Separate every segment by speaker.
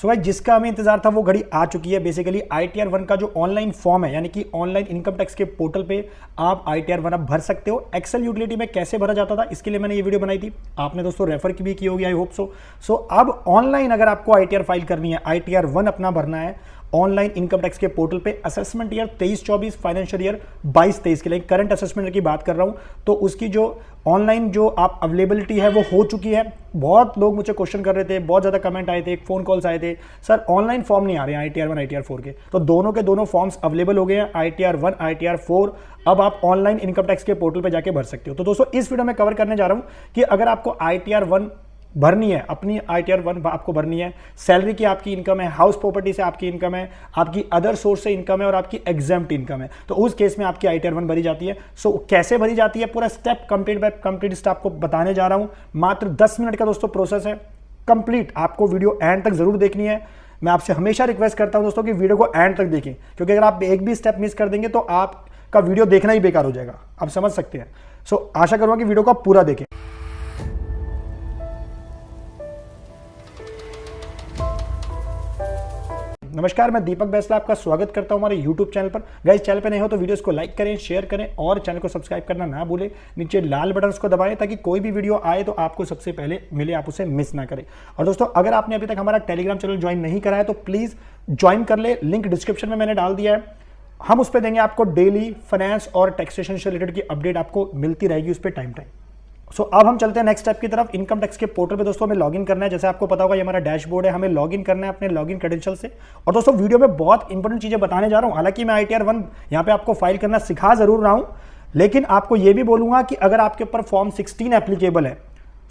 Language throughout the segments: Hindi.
Speaker 1: सो भाई जिसका हमें इंतजार था वो घड़ी आ चुकी है। बेसिकली ITR 1 का जो ऑनलाइन फॉर्म है, यानी कि ऑनलाइन इनकम टैक्स के पोर्टल पे आप ITR 1 अब भर सकते हो। एक्सेल यूटिलिटी में कैसे भरा जाता था इसके लिए मैंने ये वीडियो बनाई थी, आपने दोस्तों रेफर की भी की होगी, आई होप सो। अब ऑनलाइन अगर आपको ITR फाइल करनी है, ITR 1 अपना भरना है ऑनलाइन इनकम टैक्स के पोर्टल पे, असेसमेंट ईयर 23-24 फाइनेंशियल ईयर 22-23 के लिए करंट असेसमेंट की बात कर रहा हूं, तो उसकी जो ऑनलाइन जो आप अवेलेबिलिटी है वो हो चुकी है। बहुत लोग मुझे क्वेश्चन कर रहे थे, बहुत ज़्यादा कमेंट आए थे, फोन कॉल्स आए थे, सर ऑनलाइन फॉर्म नहीं आ रहे हैं ITR 1 ITR 4 के। तो दोनों के दोनों फॉर्म्स अवेलेबल हो गए हैं, ITR 1 ITR 4। अब आप ऑनलाइन इनकम टैक्स के पोर्टल पे जाके भर सकते हो। तो दोस्तों इस वीडियो में कवर करने जा रहा हूं कि अगर आपको ITR 1 भरनी है, अपनी ITR 1 आपको भरनी है, सैलरी की आपकी इनकम है, हाउस प्रॉपर्टी से आपकी इनकम है, आपकी अदर सोर्स से इनकम है और आपकी एग्जाम्प्ट इनकम है, तो उस केस में आपकी ITR 1 भरी जाती है। सो कैसे भरी जाती है, पूरा step complete bye complete step आपको बताने जा रहा हूं। मात्र 10 मिनट का दोस्तों प्रोसेस है कंप्लीट, आपको वीडियो एंड तक जरूर देखनी है। मैं आपसे हमेशा रिक्वेस्ट करता हूं दोस्तों कि वीडियो को एंड तक देखें, क्योंकि अगर आप एक भी स्टेप मिस कर देंगे तो आपका वीडियो देखना ही बेकार हो जाएगा, आप समझ सकते हैं। सो आशा करूंगा कि वीडियो को आप पूरा देखें। नमस्कार, मैं दीपक बैसला आपका स्वागत करता हूं हमारे YouTube चैनल पर। गाइस चैनल पे नए हो तो वीडियोस को लाइक करें, शेयर करें और चैनल को सब्सक्राइब करना ना भूलें। नीचे लाल बटन को दबाएं ताकि कोई भी वीडियो आए तो आपको सबसे पहले मिले, आप उसे मिस ना करें। और दोस्तों अगर आपने अभी तक हमारा टेलीग्राम चैनल ज्वाइन नहीं करा है तो प्लीज ज्वाइन कर ले, लिंक डिस्क्रिप्शन में मैंने डाल दिया है। हम उस पर देंगे आपको डेली फाइनेंस और टैक्सेशन से रिलेटेड की अपडेट आपको मिलती रहेगी उस पर टाइम। सो अब हम चलते हैं नेक्स्ट स्टेप की तरफ। इनकम टैक्स के पोर्टल पे दोस्तों हमें लॉगिन करना है। जैसे आपको पता होगा ये हमारा डैशबोर्ड है, हमें लॉगिन करना है अपने लॉगिन क्रेडेंशियल से। और दोस्तों वीडियो में बहुत इंपॉर्टेंट चीजें बताने जा रहा हूं। हालांकि मैं ITR 1 यहां पे आपको फाइल करना सिखा जरूर रहा हूं, लेकिन आपको यह भी बोलूंगा कि अगर आपके ऊपर फॉर्म 16 एप्लीकेबल है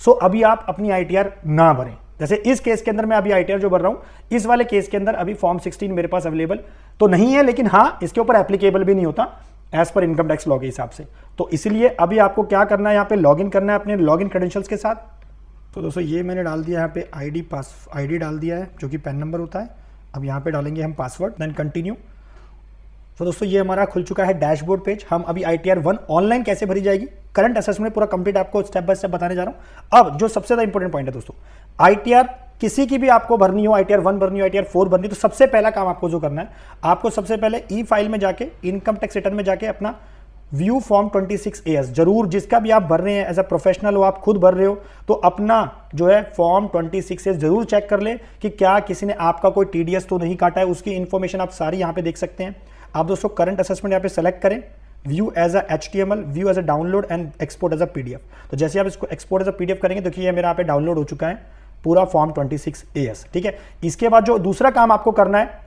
Speaker 1: सो अभी आप अपनी ITR ना भरें। जैसे इस केस के अंदर मैं अभी ITR जो भर रहा हूं, इस वाले केस के अंदर अभी फॉर्म 16 मेरे पास अवेलेबल तो नहीं है, लेकिन हाँ इसके ऊपर एप्लीकेबल भी नहीं होता as per income tax law के हिसाब से। तो इसलिए अभी आपको क्या करना है, यहाँ पे लॉगिन करना है अपने लॉगिन क्रेडेंशियल्स के साथ। तो दोस्तों ये मैंने डाल दिया यहाँ पे आईडी डाल दिया है जो कि पैन नंबर होता है। अब यहाँ पे डालेंगे हम पासवर्ड, देन कंटिन्यू। तो दोस्तों ये हमारा खुल चुका है डैशबोर्ड पेज। हम अभी ITR 1 ऑनलाइन कैसे भरी जाएगी, करंट असेसमेंट पूरा कंप्लीट आपको स्टेप बाय स्टेप बताने जा रहा हूँ। अब जो सबसे ज्यादा इंपॉर्टेंट पॉइंट है दोस्तों, ITR किसी की भी आपको भरनी हो, ITR 1 भरनी हो, ITR 4 भरनी, तो सबसे पहला काम आपको जो करना है, आपको सबसे पहले ई फाइल में जाके इनकम टैक्स रिटर्न में जाके अपना व्यू फॉर्म 26AS जरूर, जिसका भी आप भर रहे हैं एज अ प्रोफेशनल हो, आप खुद भर रहे हो तो अपना जो है फॉर्म 26AS जरूर चेक कर ले कि क्या किसी ने आपका कोई TDS तो नहीं काटा है। उसकी इंफॉर्मेशन आप सारी यहाँ पे देख सकते हैं। आप दोस्तों करंट असेसमेंट यहाँ पे सेलेक्ट करें, view as a HTML, view as a download and export as a PDF। तो जैसे आप इसको एक्सपोर्ट एज अ PDF करेंगे, देखिए मेरा यहाँ पे डाउनलोड हो चुका है पूरा फॉर्म 26AS, ठीक है। इसके बाद जो दूसरा काम आपको करना है,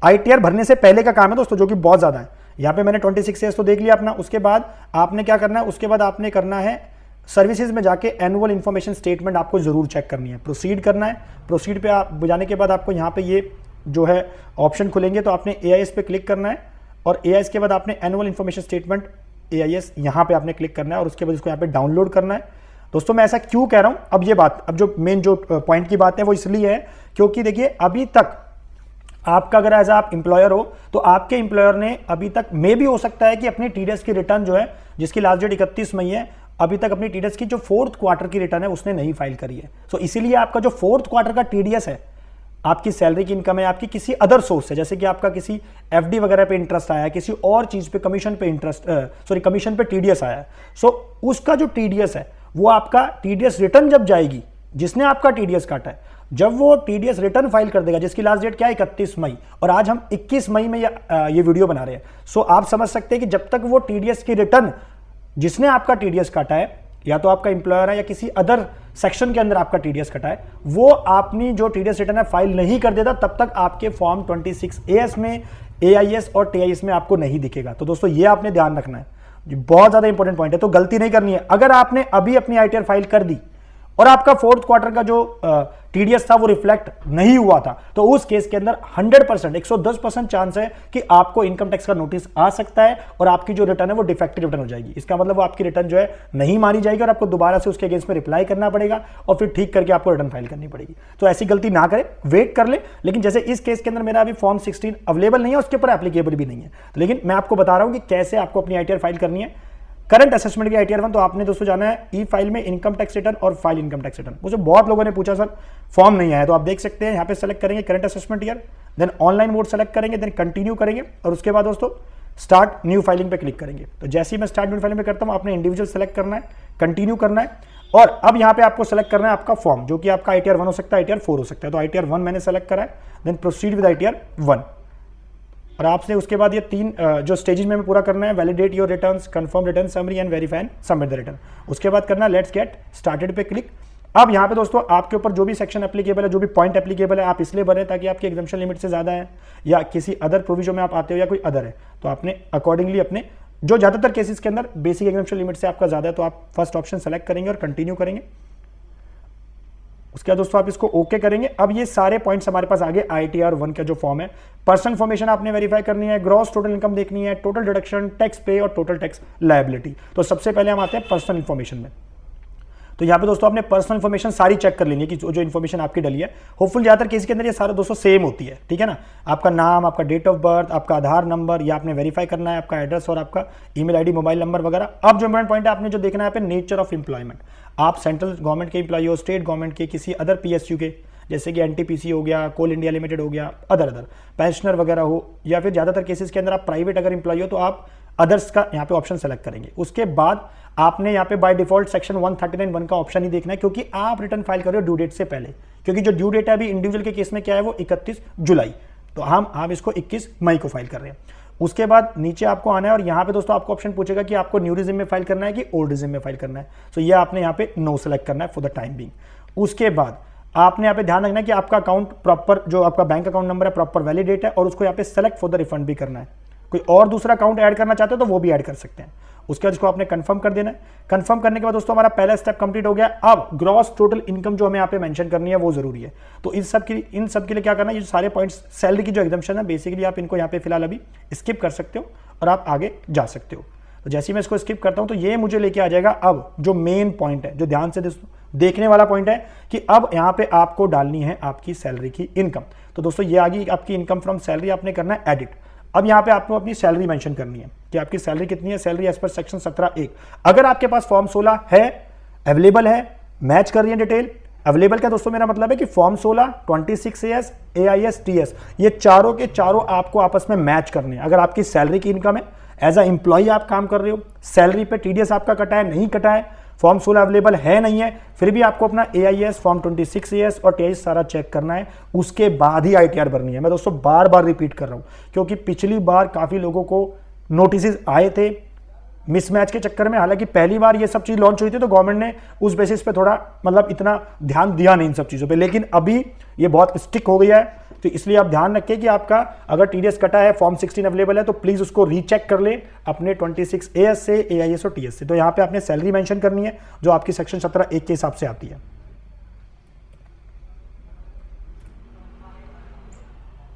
Speaker 1: ITR भरने से पहले का काम है दोस्तों, जो कि बहुत ज्यादा है। यहाँ पे मैंने 26AS तो देख लिया अपना। उसके बाद आपने क्या करना है, उसके बाद आपने करना है सर्विसेज में जाके एनुअल इन्फॉर्मेशन स्टेटमेंट आपको जरूर चेक करनी है, प्रोसीड करना है। प्रोसीड पे आप जाने के बाद आपको यहाँ पे ये जो है ऑप्शन खुलेंगे, तो आपने AIS पे क्लिक करना है और AIS के बाद आपने एनुअल इन्फॉर्मेशन स्टेटमेंट AIS यहाँ पे आपने क्लिक करना है और उसके बाद इसको यहाँ पे डाउनलोड करना है। दोस्तों मैं ऐसा क्यों कह रहा हूं, अब ये बात, अब जो मेन जो पॉइंट की बात है वो इसलिए है क्योंकि देखिए अभी तक आपका अगर एज आप एम्प्लॉयर हो तो आपके एम्प्लॉयर ने अभी तक मे भी हो सकता है कि अपनी TDS की रिटर्न जो है, जिसकी लास्ट डेट 31 मई है, अभी तक अपनी TDS की जो 4th क्वार्टर की रिटर्न है उसने नहीं फाइल करी है। सो इसीलिए आपका जो 4th क्वार्टर का TDS है, आपकी सैलरी की इनकम है, आपकी किसी अदर सोर्स से, जैसे कि आपका किसी FD वगैरह पे इंटरेस्ट आया है, किसी और चीज पे कमीशन पे कमीशन पे TDS आया है, सो उसका जो TDS है वो आपका TDS रिटर्न जब जाएगी, जिसने आपका TDS काटा है, जब वो TDS रिटर्न फाइल कर देगा, जिसकी लास्ट डेट क्या है 31 मई, और आज हम 21 मई में ये वीडियो बना रहे हैं। सो आप समझ सकते हैं कि जब तक वो TDS की रिटर्न, जिसने आपका TDS काटा है, या तो आपका एम्प्लॉयर है या किसी अदर सेक्शन के अंदर आपका TDS कटा है, वो आपने जो TDS रिटर्न है फाइल नहीं कर देता, तब तक आपके फॉर्म 26AS में, AIS और TIS में आपको नहीं दिखेगा। तो दोस्तों ये आपने ध्यान रखना है, बहुत ज्यादा इंपॉर्टेंट पॉइंट है, तो गलती नहीं करनी है। अगर आपने अभी अपनी ITR फाइल कर दी और आपका 4th क्वार्टर का जो TDS था वो रिफ्लेक्ट नहीं हुआ था, तो उस केस के अंदर 100%, 110% चांस है कि आपको इनकम टैक्स का नोटिस आ सकता है और आपकी जो रिटर्न है वो डिफेक्टिव रिटर्न हो जाएगी। इसका मतलब वो आपकी रिटर्न जो है नहीं मानी जाएगी और आपको दोबारा से उसके अगेंस्ट में रिप्लाई करना पड़ेगा और फिर ठीक करके आपको रिटर्न फाइल करनी पड़ेगी। तो ऐसी गलती ना करें, वेट कर ले। लेकिन जैसे इस केस के अंदर मेरा अभी फॉर्म 16 अवेलेबल नहीं है, उसके ऊपर एप्लीकेबल भी नहीं है, लेकिन मैं आपको बता रहा हूं कि कैसे आपको अपनी ITR फाइल करनी है। करंट असेसमेंट की ITR 1, तो आपने दोस्तों जाना है ई फाइल में इनकम टैक्स रिटर्न और फाइल इनकम टैक्स रिटर्न। मुझे बहुत लोगों ने पूछा सर फॉर्म नहीं आया, तो आप देख सकते हैं यहाँ पे सेलेक्ट करेंगे current assessment year, then online mode select करेंगे, देन कंटिन्यू करेंगे और उसके बाद दोस्तों स्टार्ट न्यू फाइलिंग पे क्लिक करेंगे। तो जैसे ही मैं स्टार्ट न्यू फाइलिंग पे करता हूँ, आपने इंडिविजुअल सेलेक्ट करना है, कंटिन्यू करना है और अब यहाँ पे आपको सेलेक्ट करना है आपका फॉर्म, जो कि आपका ITR 1 हो सकता है, ITR 4 हो सकता है। तो ITR 1 मैंने सेलेक्ट करा है, देन प्रोसीड विद ITR 1 और आपसे उसके बाद ये 3 जो स्टेजेस में पूरा करना है, validate your returns, confirm return summary and verify and submit the return. उसके बाद करना है लेट्स गेट स्टार्टेड पे क्लिक। अब यहाँ पे दोस्तों आपके ऊपर जो भी सेक्शन एप्लीकेबल है, जो भी पॉइंट एप्लीकेबल है, आप इसलिए भरें ताकि आपकी एग्जम्पशन लिमिट से ज़्यादा है या किसी अदर प्रोविजन में आप आते हो या कोई अदर है, तो आपने अकॉर्डिंगली अपने जो ज़्यादातर केसेस के अंदर बेसिक एग्जम्पशन लिमिट से आपका ज़्यादा है, तो आप फर्स्ट ऑप्शन सेलेक्ट करेंगे और कंटिन्यू करेंगे। उसके बाद दोस्तों आप इसको ओके करेंगे। अब ये सारे पॉइंट्स हमारे पास आगे ITR 1 का जो फॉर्म है, पर्सनल इन्फॉर्मेशन आपने वेरीफाई करनी है, ग्रॉस टोटल इनकम देखनी है, टोटल डिडक्शन, टैक्स पे और टोटल टैक्स लायबिलिटी। तो सबसे पहले हम आते हैं पर्सनल इन्फॉर्मेशन में। तो यहाँ पे दोस्तों आपने पर्सनल इन्फॉर्मेशन सारी चेक कर लेनी है कि जो इन्फॉर्मेशन आपकी डली है। होपफुल ज़्यादातर केस के अंदर ये सारे दोस्तों सेम होती है, ठीक है ना। आपका नाम, आपका डेट ऑफ बर्थ, आपका आधार नंबर, या आपने वेरीफाई करना है आपका एड्रेस और आपका ईमेल आईडी, मोबाइल नंबर वगैरह। अब जो इंपॉर्टेंट पॉइंट है आपने जो देखना है यहाँ पे नेचर ऑफ एम्प्लॉयमेंट, आप सेंट्रल गवर्नमेंट के एम्प्लॉय हो, स्टेट गवर्नमेंट के, किसी अदर PSU के, जैसे कि NTPC हो गया, कोल इंडिया लिमिटेड हो गया, अदर पेंशनर वगैरह हो, या फिर ज़्यादातर केसेस के अंदर आप प्राइवेट अगर एम्प्लॉय हो तो आप अदर्स का यहाँ पे ऑप्शन सेलेक्ट करेंगे। उसके बाद आपने यहाँ पे बाय डिफॉल्ट सेक्शन 139(1) का ऑप्शन ही देखना है, क्योंकि आप रिटर्न फाइल कर रहे हो ड्यू डेट से पहले, क्योंकि जो ड्यू डेट है अभी इंडिविजुअल के केस में क्या है वो 31 जुलाई, तो हम इसको 21 मई को फाइल कर रहे हैं। उसके बाद नीचे आपको आना है और यहाँ पे दोस्तों आपको ऑप्शन पूछेगा कि आपको न्यू रिजिम में फाइल करना है कि ओल्ड रिजिम में फाइल करना है, तो ये आपने यहाँ पे नो सेलेक्ट करना है फॉर द टाइम बिंग। उसके बाद आपने यहाँ पे ध्यान रखना है कि आपका अकाउंट प्रॉपर, जो आपका बैंक अकाउंट नंबर है प्रॉपर वैलिडेट है और उसको यहाँ पे सेलेक्ट फॉर द रिफंड भी करना है। कोई और दूसरा अकाउंट ऐड करना चाहते हो तो वो भी ऐड कर सकते हैं। उसके बाद इसको आपने कंफर्म कर देना है। कंफर्म करने के बाद दोस्तों हमारा पहला स्टेप कंप्लीट हो गया। अब ग्रॉस टोटल इनकम जो हमें यहाँ पे मेंशन करनी है वो जरूरी है। तो इन सब के लिए क्या करना है, ये सारे पॉइंट्स सैलरी की जो एग्जम्पशन है बेसिकली आप इनको यहाँ पे फिलहाल अभी स्किप कर सकते हो और आप आगे जा सकते हो। तो जैसे ही मैं इसको स्किप करता हूं तो ये मुझे लेके आ जाएगा अब जो मेन पॉइंट है, जो ध्यान से देखने वाला पॉइंट है कि अब यहाँ पे आपको डालनी है आपकी सैलरी की इनकम। तो दोस्तों ये आ गई आपकी इनकम फ्रॉम सैलरी, आपने करना है एडिट। अब यहाँ पे आपको अपनी सैलरी मेंशन करनी है कि आपकी सैलरी कितनी है, सैलरी एज पर सेक्शन 17(1). अगर आपके पास फॉर्म 16 है, अवेलेबल है, मैच कर रही है डिटेल, अवेलेबल का दोस्तों मेरा मतलब है कि फॉर्म 16, 26AS, AIS, TS, ये चारों के चारों आपको आपस में मैच करने हैं। अगर आपकी सैलरी की इनकम है, एज अ एम्प्लॉई आप काम कर रहे हो, सैलरी पे TDS आपका कटा है नहीं कटा है, फॉर्म 16 अवेलेबल है नहीं है, फिर भी आपको अपना AIS, फॉर्म 26AS और TS सारा चेक करना है, उसके बाद ही ITR भरनी है। मैं दोस्तों बार बार रिपीट कर रहा हूं क्योंकि पिछली बार काफी लोगों को नोटिस आए थे मिसमैच के चक्कर में। हालांकि पहली बार ये सब चीज लॉन्च हुई थी तो गवर्नमेंट ने उस बेसिस पे थोड़ा मतलब इतना ध्यान दिया नहीं इन सब चीजों पे, लेकिन अभी ये बहुत स्टिक हो गया है। तो इसलिए आप ध्यान रखें कि आपका अगर TDS कटा है, फॉर्म 16 अवेलेबल है, तो प्लीज उसको रीचेक कर ले अपने 26AS से, AIS और TS से। तो यहाँ पे आपने सैलरी मेंशन करनी है जो आपकी सेक्शन 17(1) के हिसाब से आती है।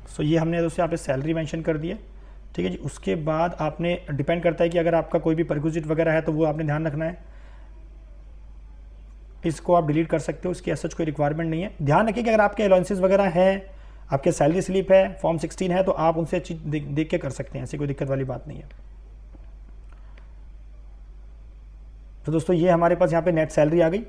Speaker 1: सो ये हमने दोस्तों यहाँ पे सैलरी मेंशन कर दी है, ठीक है जी। उसके बाद आपने डिपेंड करता है कि अगर आपका कोई भी परक्विजिट वगैरह है तो वो आपने ध्यान रखना है, इसको आप डिलीट कर सकते हो, इसकी ऐसा कोई रिक्वायरमेंट नहीं है। ध्यान रखिए कि अगर आपके अलाउंसेस वगैरह हैं, आपके सैलरी स्लिप है, फॉर्म 16 है, तो आप उनसे अच्छी देख के कर सकते हैं, ऐसी कोई दिक्कत वाली बात नहीं है। तो दोस्तों ये हमारे पास यहाँ पे नेट सैलरी आ गई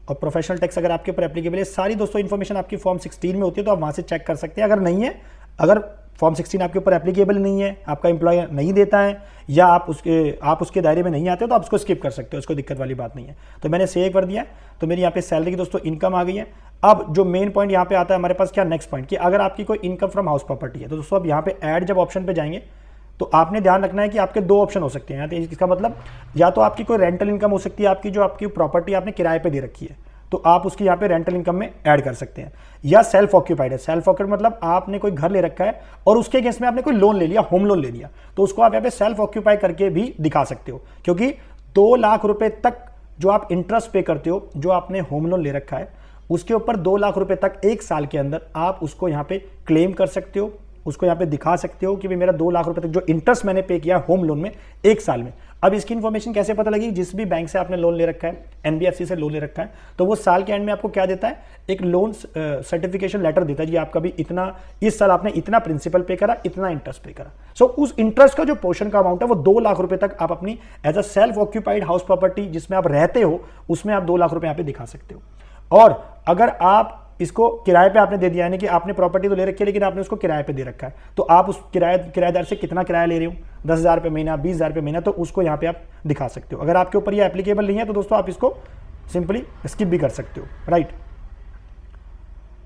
Speaker 1: और प्रोफेशनल टैक्स अगर आपके ऊपर एप्लीकेबल है, सारी दोस्तों इन्फॉर्मेशन आपकी फॉर्म 16 में होती है तो आप वहाँ से चेक कर सकते हैं। अगर नहीं है, अगर फॉर्म 16 आपके ऊपर एप्लीकेबल नहीं है, आपका एम्प्लॉयर नहीं देता है या आप उसके दायरे में नहीं आते हो तो आप उसको स्किप कर सकते हो, उसको दिक्कत वाली बात नहीं है। तो मैंने सेव कर दिया, तो मेरी यहाँ पे सैलरी की दोस्तों इनकम आ गई है। अब जो मेन पॉइंट यहाँ पे आता है हमारे पास क्या, नेक्स्ट पॉइंट, कि अगर आपकी कोई इनकम फ्रॉम हाउस प्रॉपर्टी है तो दोस्तों अब यहाँ पे ऐड जब ऑप्शन पे जाएंगे तो आपने ध्यान रखना है कि आपके दो ऑप्शन हो सकते हैं। इसका मतलब या तो आपकी कोई रेंटल इनकम हो सकती है, आपकी जो आपकी प्रॉपर्टी आपने किराए पे दे रखी है तो आप उसकी यहाँ पे रेंटल इनकम में ऐड कर सकते हैं, या सेल्फ ऑक्यूपाइड है। सेल्फ ऑक्यूपाइड मतलब आपने कोई घर ले रखा है और उसके केस में आपने कोई लोन ले लिया, होम लोन ले लिया, तो उसको आप यहाँ पे सेल्फ ऑक्यूपाई करके भी दिखा सकते हो, क्योंकि 2 लाख रुपए तक जो आप इंटरेस्ट पे करते हो, जो आपने होम लोन ले रखा है उसके ऊपर 2 लाख रुपए तक 1 साल के अंदर आप उसको यहाँ पे क्लेम कर सकते हो, उसको यहाँ पे दिखा सकते हो कि भाई मेरा 2 लाख रुपए तक जो इंटरेस्ट मैंने पे किया होम लोन में 1 साल में। अब इसकी इन्फॉर्मेशन कैसे पता लगी? जिस भी बैंक से आपने लोन ले रखा है, एनबीएफसी से लोन ले रखा है, तो वो साल के एंड में आपको क्या देता है? एक लोन सर्टिफिकेशन लेटर देता है जी आपका भी इतना, इस साल आपने इतना प्रिंसिपल पे करा, इतना इंटरेस्ट पे करा। सो उस इंटरेस्ट का जो पोर्शन का अमाउंट है वो 2 लाख रुपए तक आप अपनी as a self occupied house property जिसमें आप रहते हो उसमें आप 2 लाख रुपए यहाँ पे दिखा सकते हो। और अगर आप इसको किराए पे आपने दे दिया, यानी कि आपने प्रॉपर्टी तो ले रखी है लेकिन आपने उसको किराए पे दे रखा है, तो आप उस किराएदार से कितना किराया ले रहे हो, 10,000 रुपये महीना, 20,000 रुपये महीना, तो उसको यहाँ पे आप दिखा सकते हो। अगर आपके ऊपर ये एप्लीकेबल नहीं है तो दोस्तों आप इसको सिंपली स्किप भी कर सकते हो, राइट।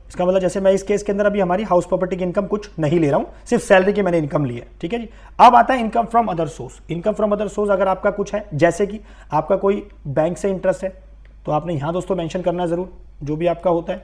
Speaker 1: इसका मतलब जैसे मैं इस केस के अंदर अभी हमारी हाउस प्रॉपर्टी की इनकम कुछ नहीं ले रहा हूं, सिर्फ सैलरी की मैंने इनकम ली है, ठीक है जी। अब आता है income from other source. Income from other source अगर आपका कुछ है, जैसे कि आपका कोई बैंक से इंटरेस्ट है तो आपने यहां दोस्तों मेंशन करना है जरूर, जो भी आपका होता है,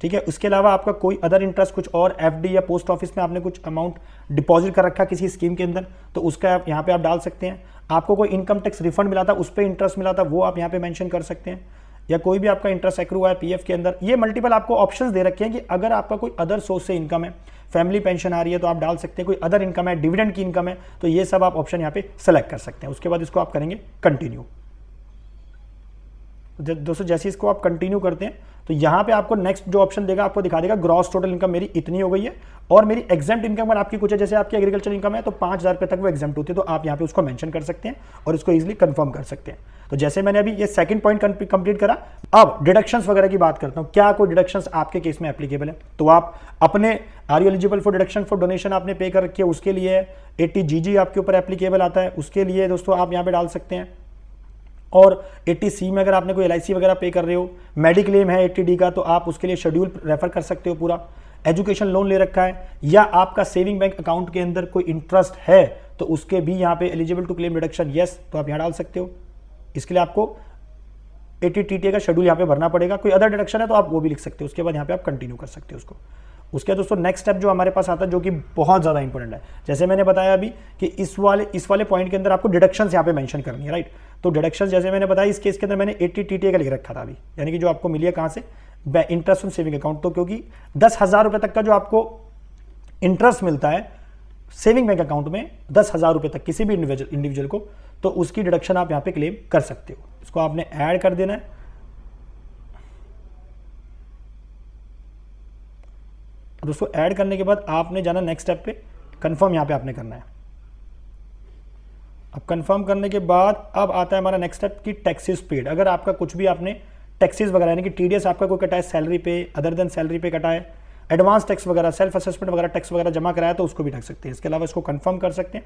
Speaker 1: ठीक है। उसके अलावा आपका कोई अदर इंटरेस्ट, कुछ और एफडी या पोस्ट ऑफिस में आपने कुछ अमाउंट डिपॉजिट कर रखा किसी स्कीम के अंदर, तो उसका आप यहाँ पे आप डाल सकते हैं। आपको कोई इनकम टैक्स रिफंड मिला था, उस पर इंटरेस्ट मिला था, वो आप यहाँ पे मेंशन कर सकते हैं। या कोई भी आपका इंटरेस्ट एक्रू हुआ है पीएफ के अंदर, ये मल्टीपल आपको ऑप्शंस दे रखे हैं कि अगर आपका कोई अदर सोर्स से इनकम है, फैमिली पेंशन आ रही है तो आप डाल सकते हैं, कोई अदर इनकम है, डिविडेंड की इनकम है, तो ये सब आप ऑप्शन यहाँ पे सेलेक्ट कर सकते हैं। उसके बाद इसको आप करेंगे कंटिन्यू। दोस्तों जैसे इसको आप कंटिन्यू करते हैं तो यहाँ पे आपको नेक्स्ट जो ऑप्शन देगा आपको दिखा देगा ग्रॉस टोटल इनकम मेरी इतनी हो गई है और मेरी एग्जेम्प्ट इनकम अगर आपकी कुछ है, जैसे आपकी एग्रीकल्चर इनकम है तो 5,000 रुपये तक वो एग्जेम्प्ट होती है, तो आप यहाँ पे उसको मेंशन कर सकते हैं और इसको इजीली कंफर्म कर सकते हैं। तो जैसे मैंने अभी ये सेकंड पॉइंट कंप्लीट करा, अब डिडक्शंस वगैरह की बात करता हूँ। क्या कोई डिडक्शंस आपके केस में एप्लीकेबल है? तो आप अपने are you eligible for deduction for donation आपने पे कर रखी है, उसके लिए 80GG आपके ऊपर एप्लीकेबल आता है, उसके लिए दोस्तों आप यहाँ पे डाल सकते हैं। और 80C में अगर आपने कोई LIC वगैरह पे कर रहे हो, मेडिक्लेम है 80D का, तो आप उसके लिए शेड्यूल रेफर कर सकते हो पूरा। एजुकेशन लोन ले रखा है या आपका सेविंग बैंक अकाउंट के अंदर कोई इंटरेस्ट है तो उसके भी यहाँ पे eligible to claim deduction yes, तो आप यहाँ डाल सकते हो। इसके लिए आपको 80TTA का शेड्यूल यहाँ पे भरना पड़ेगा। कोई अदर डिडक्शन है तो आप वो भी लिख सकते हो। उसके बाद यहाँ पे आप कंटिन्यू कर सकते हो उसको। उसके दोस्तों नेक्स्ट स्टेप जो हमारे पास आता है जो कि बहुत ज़्यादा इंपॉर्टेंट है, जैसे मैंने बताया अभी कि इस वाले पॉइंट के अंदर आपको डिडक्शंस यहाँ पे मेंशन करनी है, राइट। तो डिडक्शंस जैसे मैंने बताया इस केस के अंदर मैंने 80TTA का लिख रखा था अभी, यानी कि जो आपको मिली है कहाँ से, इंटरेस्ट ऑन सेविंग अकाउंट। तो क्योंकि 10,000 रुपये तक का जो आपको इंटरेस्ट मिलता है सेविंग बैंक अकाउंट में 10,000 रुपये तक किसी भी इंडिविजुअल को, तो उसकी डिडक्शन आप यहाँ पे क्लेम कर सकते हो। इसको आपने ऐड कर देना है। दोस्तों ऐड करने के बाद आपने जाना नेक्स्ट स्टेप पे, कंफर्म यहाँ पे आपने करना है। अब कंफर्म करने के बाद अब आता है हमारा नेक्स्ट स्टेप की टैक्सेस पेड। अगर आपका कुछ भी आपने टैक्सेस वगैरह यानी कि TDS आपका कोई कटा है सैलरी पे, अदर देन सैलरी पे कटा है, एडवांस टैक्स वगैरह, सेल्फ असेसमेंट वगैरह टैक्स वगैरह जमा कराया तो उसको भी ढक सकते हैं। इसके अलावा इसको कंफर्म कर सकते हैं।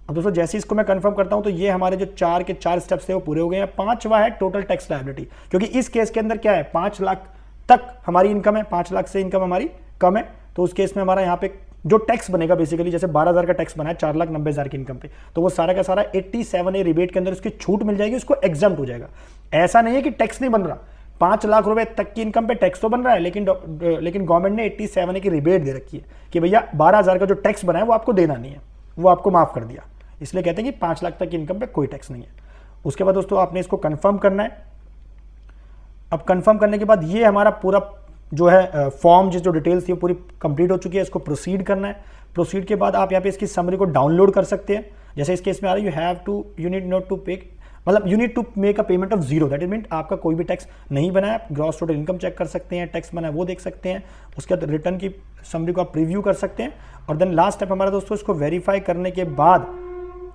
Speaker 1: अब दोस्तों जैसे इसको मैं कंफर्म करता हूं तो ये हमारे जो 4 के 4 स्टेप्स थे वो पूरे हो गए हैं। 5वां है टोटल टैक्स लायबिलिटी, क्योंकि इस केस के अंदर क्या है 5 लाख तक हमारी इनकम है, 5 लाख से इनकम हमारी कम है, तो उस केस में हमारा यहाँ पे जो टैक्स बनेगा बेसिकली जैसे 12,000 का टैक्स बना है 4,90,000 की इनकम पे, तो वो सारा का सारा 87A रिबेट के अंदर उसकी छूट मिल जाएगी, उसको एग्जाम्प्ट हो जाएगा। ऐसा नहीं है कि टैक्स नहीं बन रहा, 5 लाख रुपए तक की इनकम पे टैक्स तो बन रहा है, लेकिन गवर्नमेंट ने 87A की रिबेट दे रखी है कि भैया 12,000 का जो टैक्स बना है वो आपको देना नहीं है, वो आपको माफ कर दिया। इसलिए कहते हैं कि 5 लाख तक की इनकम पे कोई टैक्स नहीं है। उसके बाद दोस्तों आपने इसको कंफर्म करना है। अब कंफर्म करने के बाद ये हमारा पूरा जो है फॉर्म जो डिटेल्स थी वो पूरी कंप्लीट हो चुकी है। इसको प्रोसीड करना है। प्रोसीड के बाद आप यहाँ पे इसकी समरी को डाउनलोड कर सकते हैं। जैसे इस केस में आ रहा है you need to make a payment of 0, that is mean आपका कोई भी टैक्स नहीं बनाया। ग्रॉस टोटल इनकम चेक कर सकते हैं, टैक्स बना है वो देख सकते हैं। उसके बाद रिटर्न की समरी को आप प्रीव्यू कर सकते हैं। और देन लास्ट स्टेप हमारा दोस्तों इसको वेरीफाई करने के बाद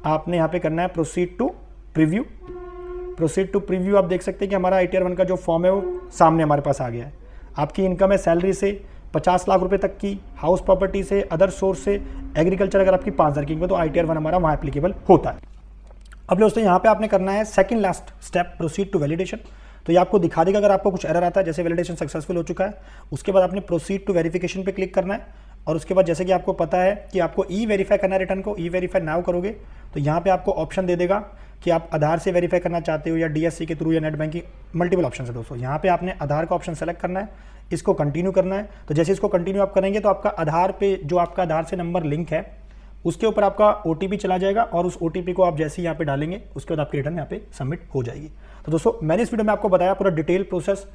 Speaker 1: आपने यहाँ पे करना है proceed to preview. Proceed to preview आप देख सकते हैं कि हमारा ITR 1 का जो फॉर्म है वो सामने हमारे पास आ गया है। आपकी इनकम है सैलरी से 50 लाख रुपए तक की, हाउस प्रॉपर्टी से, अदर सोर्स से, एग्रीकल्चर अगर आपकी 5,000 की इनकम तो ITR 1 हमारा वहाँ एप्लीकेबल होता है। अब दोस्तों यहाँ पे आपने करना है second last step proceed to validation. तो ये आपको दिखा देगा अगर आपको कुछ एरर आता है, जैसे वैलिडेशन सक्सेसफुल हो चुका है, उसके बाद आपने प्रोसीड टू वेरिफिकेशन पे क्लिक करना है। और उसके बाद जैसे कि आपको पता है कि आपको ई-वेरीफाई करना है रिटर्न को, ई-वेरीफाई नाउ करोगे तो यहाँ पे आपको ऑप्शन दे देगा कि आप आधार से वेरीफाई करना चाहते हो या DSC के थ्रू या नेट बैंकिंग, मल्टीपल ऑप्शन है दोस्तों। यहाँ पे आपने आधार का ऑप्शन सेलेक्ट करना है, इसको कंटिन्यू करना है। तो जैसे इसको कंटिन्यू आप करेंगे तो आपका आधार पे जो आपका आधार से नंबर लिंक है उसके ऊपर आपका OTP चला जाएगा और उस OTP को आप जैसे ही यहाँ पे डालेंगे उसके बाद आपकी रिटर्न यहाँ पे सबमिट हो जाएगी। तो दोस्तों मैंने इस वीडियो में आपको बताया पूरा डिटेल प्रोसेस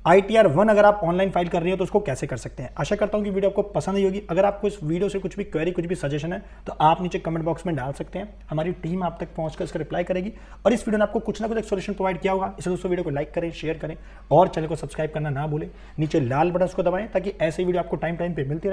Speaker 1: ITR 1 अगर आप ऑनलाइन फाइल कर रही हो तो उसको कैसे कर सकते हैं। आशा करता हूं कि वीडियो आपको पसंद आई होगी। अगर आपको इस वीडियो से कुछ भी क्वेरी, कुछ भी सजेशन है तो आप नीचे कमेंट बॉक्स में डाल सकते हैं। हमारी टीम आप तक पहुंचकर इसका रिप्लाई करेगी और इस वीडियो ने आपको कुछ ना कुछ एक सोल्यूशन प्रोवाइड किया होगा। इसलिए दोस्तों वीडियो को लाइक करें, शेयर करें और चैनल को सब्सक्राइब करना ना भूलें। नीचे लाल बटन को दबाएं ताकि ऐसे वीडियो आपको टाइम पे मिलती रहे।